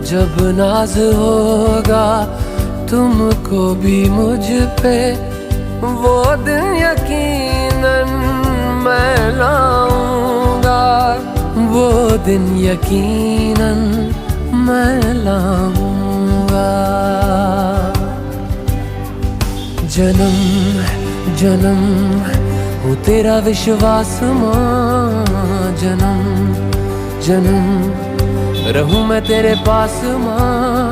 जब नाज होगा तुमको भी मुझ पे, वो दिन यकीनन मैं लाऊंगा, वो दिन यकीनन मैं लाऊंगा। जन्म जन्म हो तेरा विश्वास माँ, जन्म जन्म रहूं मैं तेरे पास माँ,